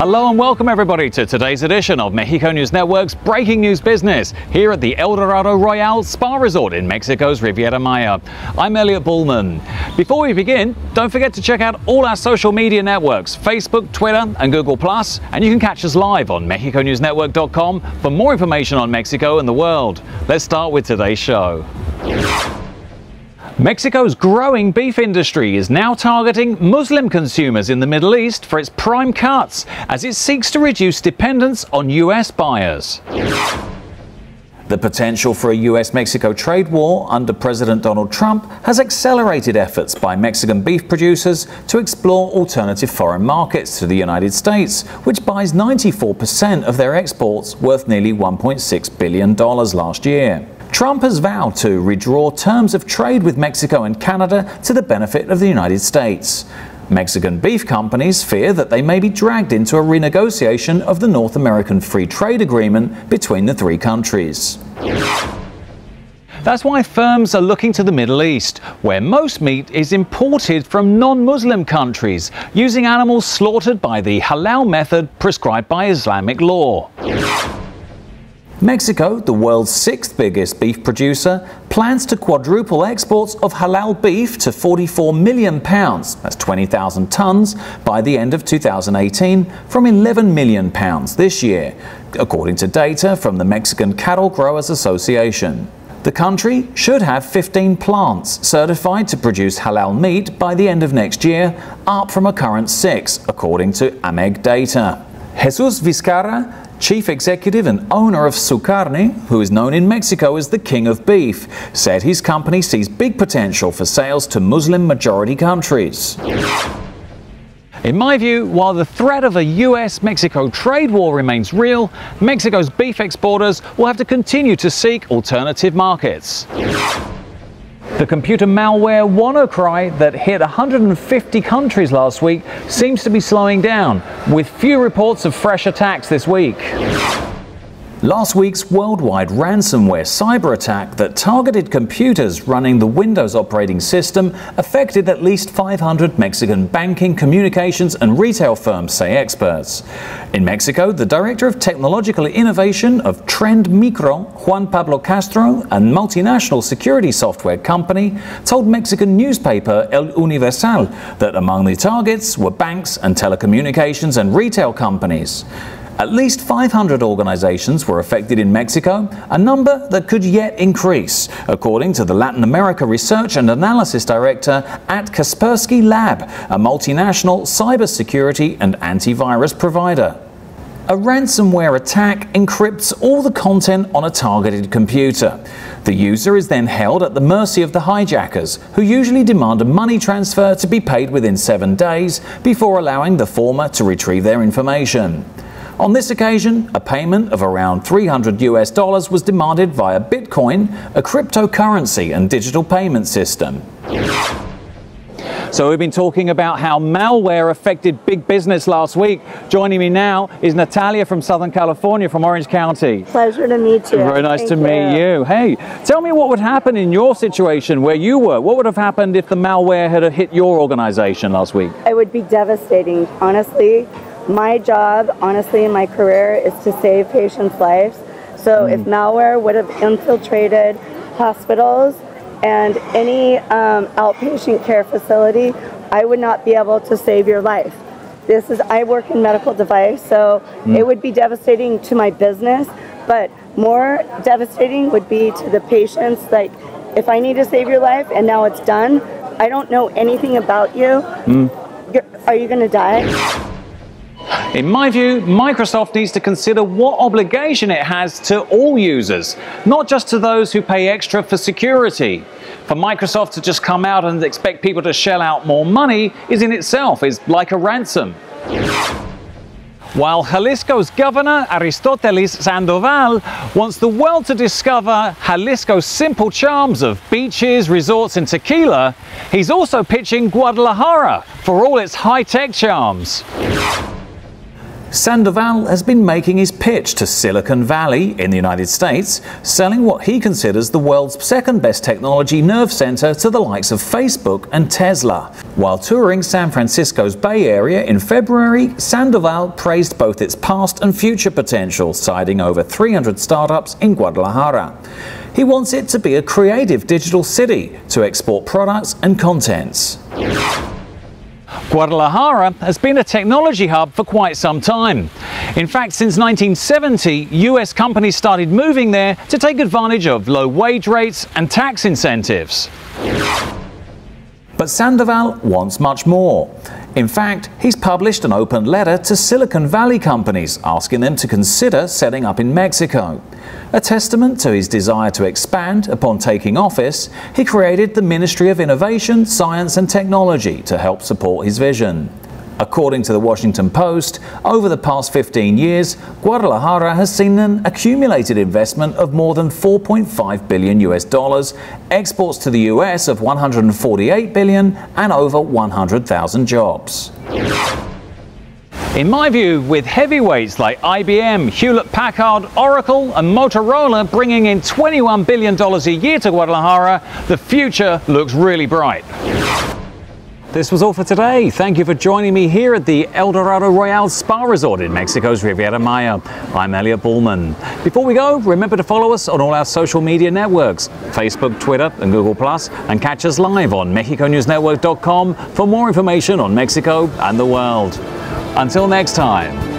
Hello and welcome everybody to today's edition of Mexico News Network's Breaking News Business here at the El Dorado Royale Spa Resort in Mexico's Riviera Maya. I'm Elliot Bullman. Before we begin, don't forget to check out all our social media networks, Facebook, Twitter and Google+, and you can catch us live on MexicoNewsNetwork.com for more information on Mexico and the world. Let's start with today's show. Mexico's growing beef industry is now targeting Muslim consumers in the Middle East for its prime cuts as it seeks to reduce dependence on US buyers. The potential for a US-Mexico trade war under President Donald Trump has accelerated efforts by Mexican beef producers to explore alternative foreign markets to the United States, which buys 94% of their exports, worth nearly $1.6 billion last year. Trump has vowed to redraw terms of trade with Mexico and Canada to the benefit of the United States. Mexican beef companies fear that they may be dragged into a renegotiation of the North American Free Trade Agreement between the three countries. That's why firms are looking to the Middle East, where most meat is imported from non-Muslim countries, using animals slaughtered by the halal method prescribed by Islamic law. Mexico, the world's sixth biggest beef producer, plans to quadruple exports of halal beef to 44 million pounds, that's 20,000 tons, by the end of 2018 from 11 million pounds this year, according to data from the Mexican Cattle Growers Association. The country should have 15 plants certified to produce halal meat by the end of next year, up from a current 6, according to AMEG data. Jesus Vizcarra, chief executive and owner of Su Carne, who is known in Mexico as the King of Beef, said his company sees big potential for sales to Muslim-majority countries. In my view, while the threat of a US-Mexico trade war remains real, Mexico's beef exporters will have to continue to seek alternative markets. The computer malware WannaCry that hit 150 countries last week seems to be slowing down, with few reports of fresh attacks this week. Last week's worldwide ransomware cyber-attack that targeted computers running the Windows operating system affected at least 500 Mexican banking, communications and retail firms, say experts. In Mexico, the Director of Technological Innovation of Trend Micro, Juan Pablo Castro, a multinational security software company, told Mexican newspaper El Universal that among the targets were banks and telecommunications and retail companies. At least 500 organizations were affected in Mexico, a number that could yet increase, according to the Latin America Research and Analysis Director at Kaspersky Lab, a multinational cybersecurity and antivirus provider. A ransomware attack encrypts all the content on a targeted computer. The user is then held at the mercy of the hijackers, who usually demand a money transfer to be paid within 7 days before allowing the former to retrieve their information. On this occasion, a payment of around $300 was demanded via Bitcoin, a cryptocurrency and digital payment system. So we've been talking about how malware affected big business last week. Joining me now is Natalia from Southern California, from Orange County. Pleasure to meet you. Very nice to meet you. Hey, tell me what would happen in your situation where you were. What would have happened if the malware had hit your organization last week? It would be devastating, honestly. My job, honestly, in my career is to save patients' lives. So if malware would have infiltrated hospitals and any outpatient care facility, I would not be able to save your life. I work in medical device, so it would be devastating to my business, but more devastating would be to the patients. Like, if I need to save your life and now it's done, I don't know anything about you. Are you going to die? In my view, Microsoft needs to consider what obligation it has to all users, not just to those who pay extra for security. For Microsoft to just come out and expect people to shell out more money is in itself like a ransom. While Jalisco's governor, Aristoteles Sandoval, wants the world to discover Jalisco's simple charms of beaches, resorts and tequila, he's also pitching Guadalajara for all its high-tech charms. Sandoval has been making his pitch to Silicon Valley in the United States, selling what he considers the world's second best technology nerve center to the likes of Facebook and Tesla. While touring San Francisco's Bay Area in February, Sandoval praised both its past and future potential, citing over 300 startups in Guadalajara. He wants it to be a creative digital city to export products and contents. Guadalajara has been a technology hub for quite some time. In fact, since 1970, US companies started moving there to take advantage of low wage rates and tax incentives. But Sandoval wants much more. In fact, he's published an open letter to Silicon Valley companies asking them to consider setting up in Mexico. A testament to his desire to expand upon taking office, he created the Ministry of Innovation, Science and Technology to help support his vision. According to the Washington Post, over the past 15 years, Guadalajara has seen an accumulated investment of more than $4.5 billion US, exports to the US of $148 billion, and over 100,000 jobs. In my view, with heavyweights like IBM, Hewlett-Packard, Oracle and Motorola bringing in $21 billion a year to Guadalajara, the future looks really bright. This was all for today. Thank you for joining me here at the El Dorado Royale Spa Resort in Mexico's Riviera Maya. I'm Elliot Bullman. Before we go, remember to follow us on all our social media networks, Facebook, Twitter and Google+, and catch us live on MexicoNewsNetwork.com for more information on Mexico and the world. Until next time.